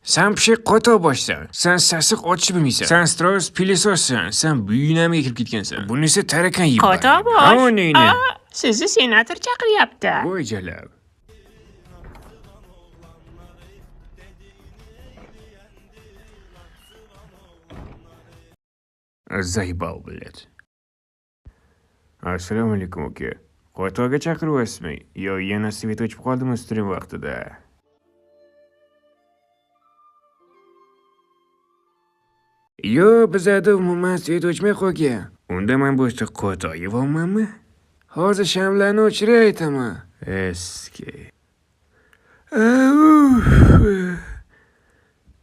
Sen bir şey qoto boshsan. Sen sasiq ochib bilmaysan. Sen Strauss pilesossan. Sen buyunamga kirib ketgansan. Bunisi tarakan yib. Qotobosh. Ha, neyni? Sizni senator chaqiryapti. Voy jalab. Zaybal bilet. Assalomu alaykum aka. Qotoga chaqiryapsizmi? Yo yana svet o'chib qoldimi stream vaqtida? Yo, bizada umuman svet o'chmay qolgan. Unda men boshqa qoto yevolmanmi? Hozir shamlarni o'chiray aytaman. Eski.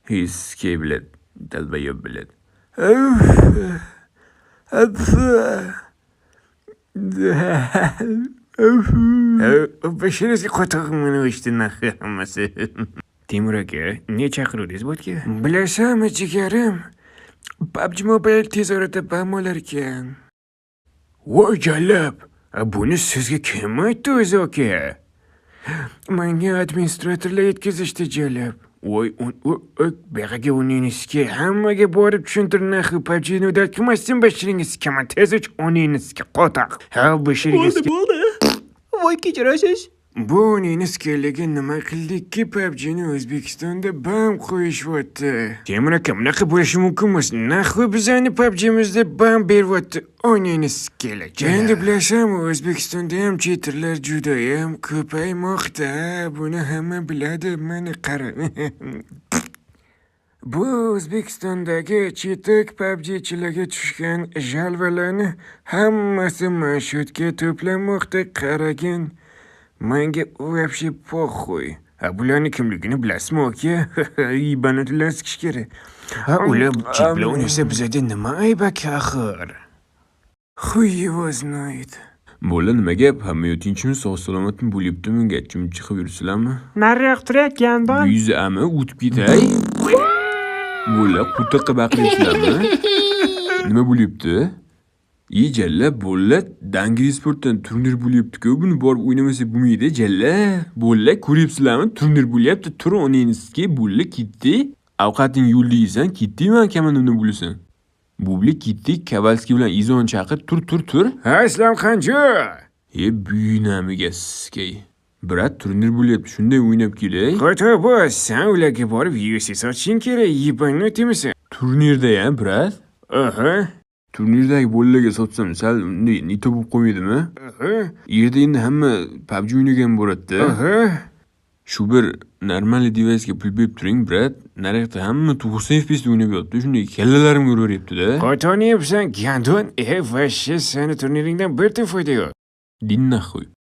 Eski bilet. Dalbayob bilet. Bashirizga qotog'imni o'chdi hammasi. Timur aka, ne chaqiruvdingiz bo'tga? Bilasanmi jigarim? PUBG Mobile tez orada bam olar ekan. Voy jalab, buni sizga kim aytdi o'zi aka? Menga administratorlar yetkazishdi jalab. Voy, bagaga onangizga hammaga borib tushuntirnaxi PUBGni udal qilmasdan bashiringiz kaman tez uch onangizga qotoq. Ha, bashiringizga. Bo'ldi. Voy kechirasiz. Bu onangizga nima qildikki PUBGni O'zbekistonda bam qo'yishyapti. Temur aka, bunaqa bo'lishi mumkinmas. Nahvi bizani PUBG'mizda bam beryapti onangizga. Endi bilasanmi, O'zbekistonda ham cheaterlar judayam ko'paymoqda. Buni hamma biladi, mana qara. Bu O'zbekistondagi chetak PUBG'chilarga tushgan jalvalarni hammasi manshyotga to'planmoqda, qaragin. Menga вообще похуй. Bularni kimligini bilasizmi aka? Ibanatlar sikish kerak. Ular cheklar o'ynasa bizada nima ayb aka axir? Хуй его знает. Bola nima gap? Hamma tinchmi, sog' salomatmi bo'libdimi? Gachim chiqib yursizlarmi? Nariroq turayotgandim. Yuzi ama o'tib ketay. Bola qutaqa baqiryapsizlarmi? Nima bo'lyapti? Jalla bolla Dangri sportdan turnir bo'lyapti-ku, buni borib o'ynamasa bo'lmaydi jalla. Bolla ko'ryapsizlarmi? Turnir bo'lyapti. Tur onangizga bolla ketdi. Ovqating yo'llaysan, ketdingmi kamanimni bo'lasan. Bubli ketdi, Kavalskiy bilan izon chaqir, tur. Ha, Islom Xanjo. Buyunamiga skay. Brat, turnir bo'lyapti, shunday o'ynab kelay. Qo'to boss, sen ularga borib UFC sotishing kerak, yibanni o'timisan. Turnirda ham, brat? Aha. Turnirdagi bolalarga sotsam sal nito bo'lib qo'ymaydimi? Yerda endi hamma PUBG o'ynagan bo'ladi-da. Shu bir normal device ga pul berib turing, brat. Naryoqda hamma 90 FPS da o'ynab yotibdi. Shunday kallalarim ko'raveryapti-da. Qotoni yapsan, gandon, voshshe seni turniringdan bir foyda yo'q. Din naxuy.